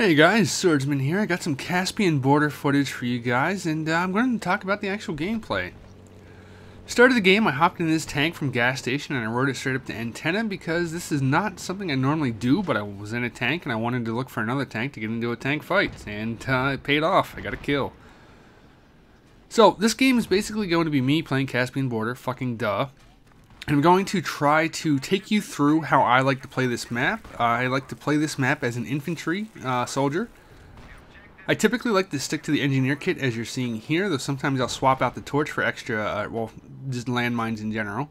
Hey guys, Swordsman here. I got some Caspian border footage for you guys, and I'm going to talk about the actual gameplay. Started the game, I hopped in this tank from gas station and I rode it straight up to antenna because this is not something I normally do, but I was in a tank and I wanted to look for another tank to get into a tank fight, and it paid off. I got a kill. So this game is basically going to be me playing Caspian border, fucking duh. And I'm going to try to take you through how I like to play this map. I like to play this map as an infantry soldier. I typically like to stick to the engineer kit as you're seeing here, though sometimes I'll swap out the torch for extra, well, just landmines in general.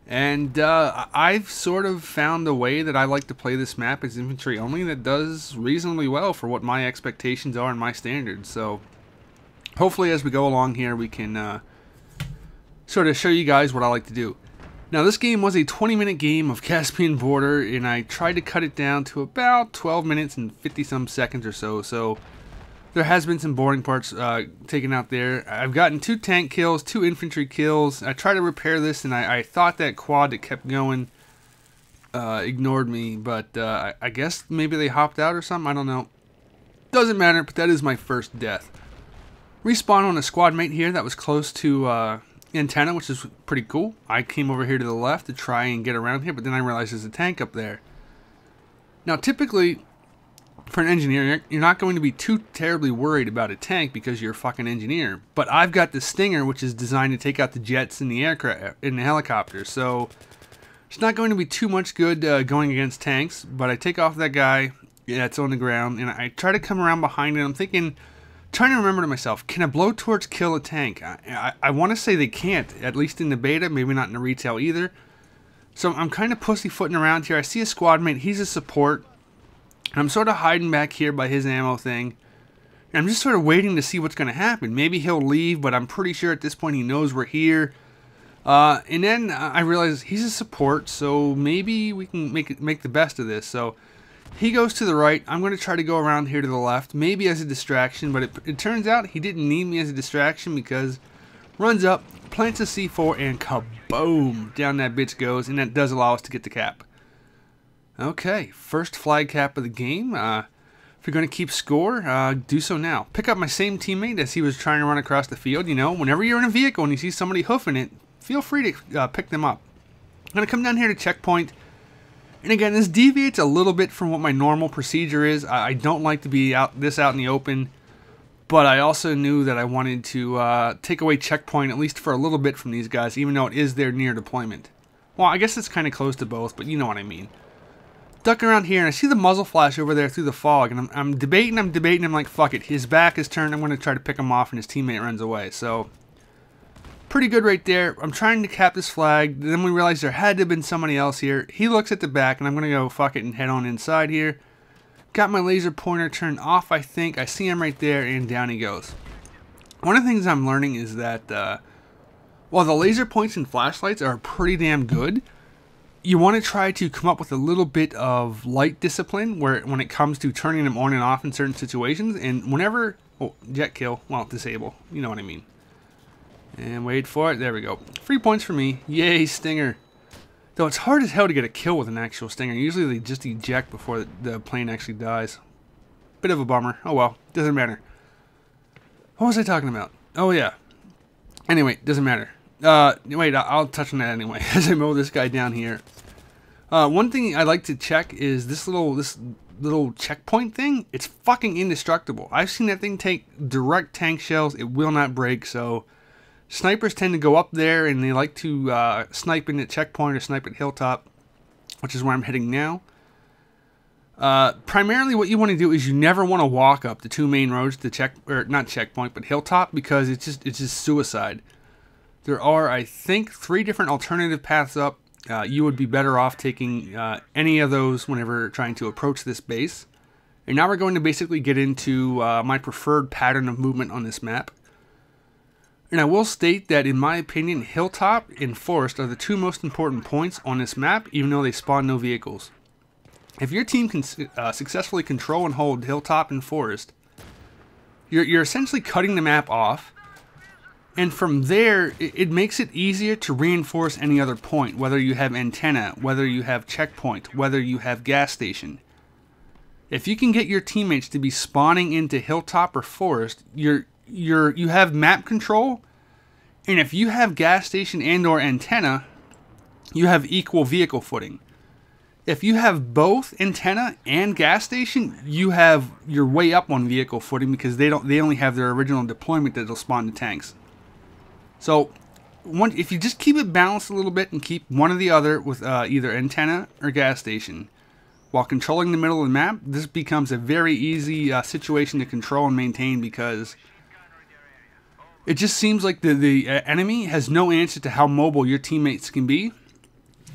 And I've sort of found a way that I like to play this map as infantry only that does reasonably well for what my expectations are and my standards. So hopefully as we go along here we can sort of show you guys what I like to do. Now this game was a 20-minute game of Caspian border, and I tried to cut it down to about 12 minutes and 50-some seconds or so. So there has been some boring parts taken out there. I've gotten 2 tank kills, 2 infantry kills. I tried to repair this, and I thought that quad that kept going ignored me, but I guess maybe they hopped out or something. I don't know. Doesn't matter, but that is my first death. Respawn on a squad mate here that was close to antenna, which is pretty cool. I came over here to the left to try and get around here, but then I realized there's a tank up there. Now typically for an engineer you're not going to be too terribly worried about a tank because you're a fucking engineer, but I've got the Stinger, which is designed to take out the jets and the aircraft and the helicopters, so it's not going to be too much good going against tanks. But I take off that guy that's on the ground and I try to come around behind it. I'm trying to remember to myself, can a blowtorch kill a tank? I want to say they can't, at least in the beta, maybe not in the retail either. So I'm kind of pussyfooting around here. I see a squad mate, he's a support. I'm sort of hiding back here by his ammo thing. And I'm just sort of waiting to see what's going to happen. Maybe he'll leave, but I'm pretty sure at this point he knows we're here. And then I realize he's a support, so maybe we can make the best of this. So he goes to the right. I'm going to try to go around here to the left, maybe as a distraction, but it turns out he didn't need me as a distraction because runs up, plants a C4, and kaboom! Down that bitch goes, and that does allow us to get the cap. Okay, first flag cap of the game. If you're going to keep score, do so now. Pick up my same teammate as he was trying to run across the field. You know, whenever you're in a vehicle and you see somebody hoofing it, feel free to pick them up. I'm going to come down here to checkpoint. And again, this deviates a little bit from what my normal procedure is. I don't like to be out in the open, but I also knew that I wanted to take away checkpoint, at least for a little bit, from these guys, even though it is their near deployment. Well, I guess it's kind of close to both, but you know what I mean. Duck around here, and I see the muzzle flash over there through the fog, and I'm debating, I'm like, fuck it. His back is turned, I'm going to try to pick him off, and his teammate runs away, so pretty good right there. I'm trying to cap this flag. Then we realized there had to have been somebody else here. He looks at the back, and I'm going to go fuck it and head on inside here. Got my laser pointer turned off, I think. I see him right there, and down he goes. One of the things I'm learning is that while the laser points and flashlights are pretty damn good, you want to try to come up with a little bit of light discipline when it comes to turning them on and off in certain situations. And whenever... Oh, jet kill. Well, disable. You know what I mean. And wait for it. There we go. 3 points for me. Yay, Stinger. Though it's hard as hell to get a kill with an actual Stinger. Usually they just eject before the plane actually dies. Bit of a bummer. Oh well. Doesn't matter. What was I talking about? Oh yeah. Anyway, doesn't matter. Wait, I'll touch on that anyway as I mow this guy down here. One thing I like to check is this little checkpoint thing. It's fucking indestructible. I've seen that thing take direct tank shells. It will not break, so snipers tend to go up there and they like to snipe in at checkpoint or snipe at hilltop, which is where I'm heading now. Primarily what you want to do is you never want to walk up the 2 main roads to not checkpoint, but hilltop, because it's just suicide. There are, I think, 3 different alternative paths up. You would be better off taking any of those whenever trying to approach this base. And now we're going to basically get into my preferred pattern of movement on this map. And I will state that, in my opinion, hilltop and forest are the 2 most important points on this map, even though they spawn no vehicles. If your team can successfully control and hold hilltop and forest, you're essentially cutting the map off. And from there, it makes it easier to reinforce any other point, whether you have antenna, whether you have checkpoint, whether you have gas station. If you can get your teammates to be spawning into hilltop or forest, you have map control, and if you have gas station and or antenna, you have equal vehicle footing. If you have both antenna and gas station, you're way up on vehicle footing because they only have their original deployment that'll spawn the tanks. So if you just keep it balanced a little bit and keep one or the other with either antenna or gas station while controlling the middle of the map, this becomes a very easy situation to control and maintain, because it just seems like the enemy has no answer to how mobile your teammates can be.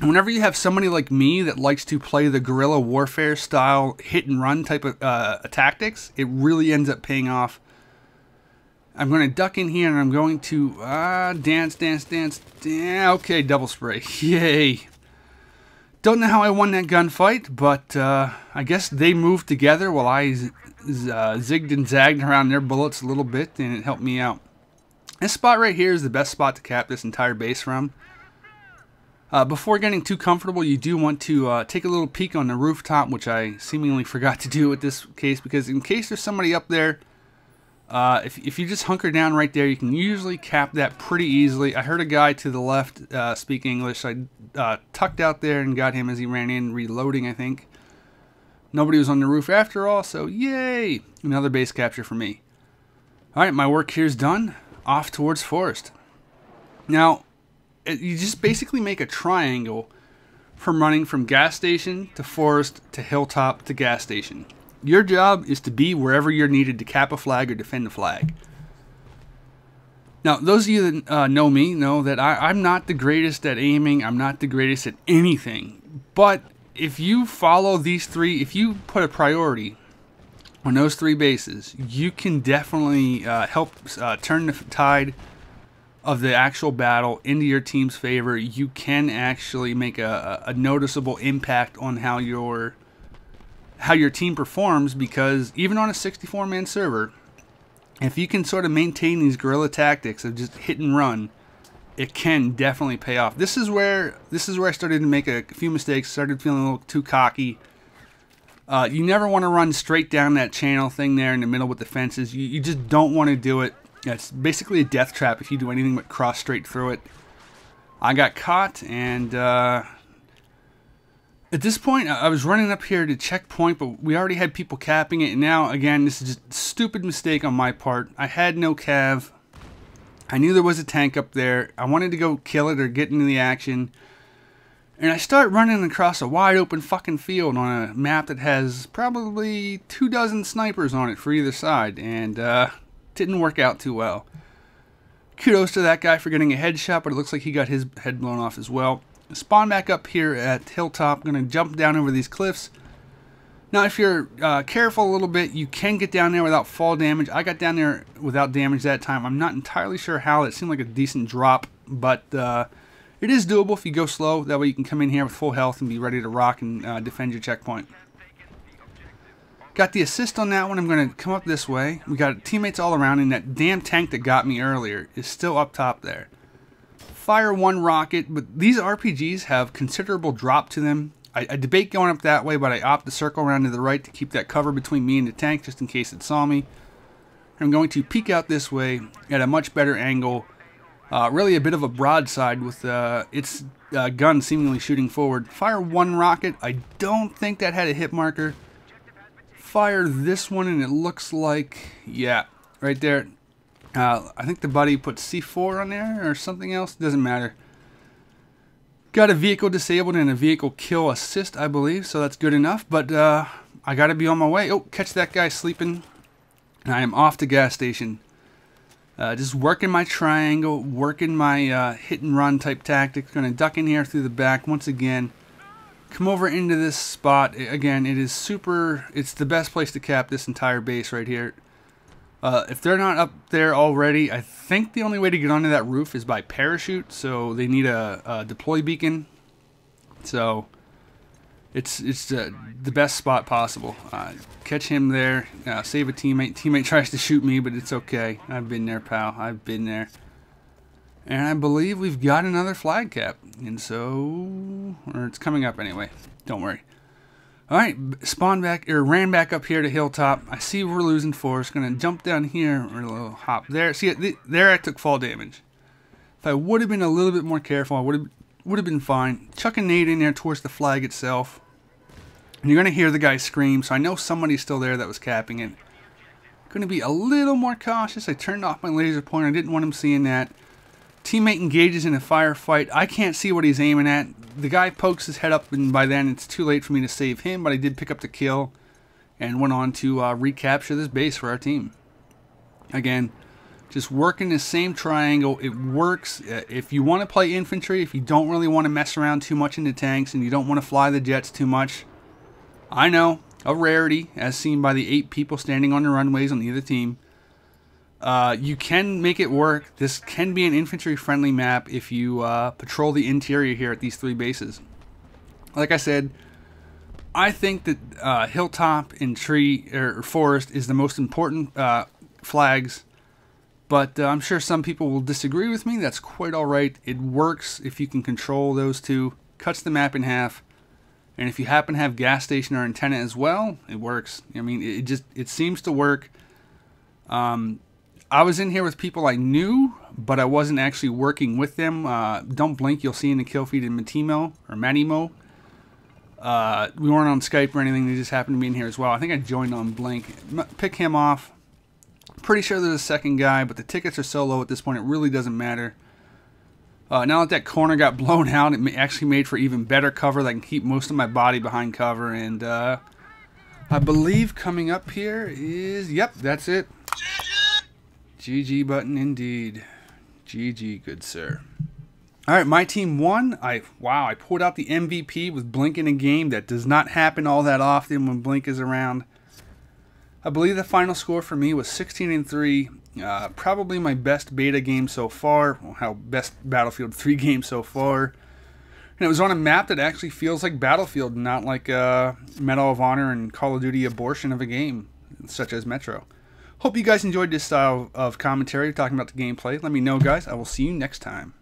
And whenever you have somebody like me that likes to play the guerrilla warfare style hit and run type of tactics, it really ends up paying off. I'm going to duck in here and I'm going to dance. Okay, double spray. Yay. Don't know how I won that gunfight, but I guess they moved together while I zigged and zagged around their bullets a little bit, and it helped me out. This spot right here is the best spot to cap this entire base from. Before getting too comfortable, you do want to take a little peek on the rooftop, which I seemingly forgot to do with this case, because in case there's somebody up there, if you just hunker down right there, you can usually cap that pretty easily. I heard a guy to the left speak English, so I tucked out there and got him as he ran in, reloading, I think. Nobody was on the roof after all, so yay! Another base capture for me. Alright, my work here's done. Off towards forest. Now, you just basically make a triangle from running from gas station to forest to hilltop to gas station. Your job is to be wherever you're needed to cap a flag or defend a flag. Now, those of you that know me know that I'm not the greatest at aiming. I'm not the greatest at anything. But if you follow these three, if you put a priority on those three bases, you can definitely help turn the tide of the actual battle into your team's favor. You can actually make a noticeable impact on how your team performs, because even on a 64-man server, if you can sort of maintain these guerrilla tactics of just hit and run, it can definitely pay off. This is where I started to make a few mistakes, started feeling a little too cocky. You never want to run straight down that channel thing there in the middle with the fences. You just don't want to do it. It's basically a death trap if you do anything but cross straight through it. I got caught, and at this point, I was running up here to checkpoint, but we already had people capping it. And now, again, this is just a stupid mistake on my part. I had no cav. I knew there was a tank up there. I wanted to go kill it or get into the action. And I start running across a wide open fucking field on a map that has probably 24 snipers on it for either side. And didn't work out too well. Kudos to that guy for getting a headshot, but it looks like he got his head blown off as well. Spawn back up here at Hilltop. I'm going to jump down over these cliffs. Now, if you're careful a little bit, you can get down there without fall damage. I got down there without damage that time. I'm not entirely sure how. It seemed like a decent drop, but it is doable if you go slow. That way you can come in here with full health and be ready to rock and defend your checkpoint. Got the assist on that one. I'm going to come up this way. We got teammates all around, and that damn tank that got me earlier is still up top there. Fire one rocket, but these RPGs have considerable drop to them. I debate going up that way, but I opt to circle around to the right to keep that cover between me and the tank just in case it saw me. I'm going to peek out this way at a much better angle. Really a bit of a broadside with its gun seemingly shooting forward. Fire one rocket. I don't think that had a hit marker. Fire this one, and it looks like, yeah, right there. I think the buddy put C4 on there or something else. Doesn't matter. Got a vehicle disabled and a vehicle kill assist, I believe, so that's good enough. But I got to be on my way. Oh, catch that guy sleeping. And I am off to gas station. Just working my triangle, working my hit and run type tactics. Going to duck in here through the back once again. Come over into this spot. Again, it is super. It's the best place to cap this entire base right here. If they're not up there already, I think the only way to get onto that roof is by parachute. So they need a deploy beacon. So it's the best spot possible. Catch him there. Save a teammate. Teammate tries to shoot me, but it's okay. I've been there, pal. I've been there. And I believe we've got another flag cap. And so, or it's coming up anyway. Don't worry. Alright, spawned back, or ran back up here to Hilltop. I see we're losing force. Gonna jump down here, or a little hop there. See, there I took fall damage. If I would have been a little bit more careful, I would have been fine. Chuck a nade in there towards the flag itself. And you're gonna hear the guy scream, so I know somebody's still there that was capping it. Gonna be a little more cautious. I turned off my laser pointer. I didn't want him seeing that. Teammate engages in a firefight. I can't see what he's aiming at. The guy pokes his head up, and by then it's too late for me to save him, but I did pick up the kill and went on to recapture this base for our team. Again, just working the same triangle. It works. If you want to play infantry, if you don't really want to mess around too much in the tanks and you don't want to fly the jets too much, I know, a rarity, as seen by the 8 people standing on the runways on either team. You can make it work. This can be an infantry-friendly map if you patrol the interior here at these 3 bases. Like I said, I think that hilltop and tree or forest is the most important flags, but I'm sure some people will disagree with me. That's quite all right. It works if you can control those 2. Cuts the map in half, and if you happen to have gas station or antenna as well, it works. I mean, it seems to work. I was in here with people I knew, but I wasn't actually working with them. Don't blink, you'll see in the kill feed in Matimo or Manimo. We weren't on Skype or anything, they just happened to be in here as well. I think I joined on blink. Pick him off. Pretty sure there's a second guy, but the tickets are so low at this point, it really doesn't matter. Now that corner got blown out, it actually made for even better cover that I can keep most of my body behind cover. And I believe coming up here is, yep, that's it. GG button indeed. GG, good sir. Alright, my team won. Wow, I pulled out the MVP with Blink in a game. That does not happen all that often when Blink is around. I believe the final score for me was 16-3. Probably my best beta game so far. Well, best Battlefield 3 game so far. And it was on a map that actually feels like Battlefield, not like Medal of Honor and Call of Duty abortion of a game, such as Metro. Hope you guys enjoyed this style of commentary, talking about the gameplay. Let me know, guys. I will see you next time.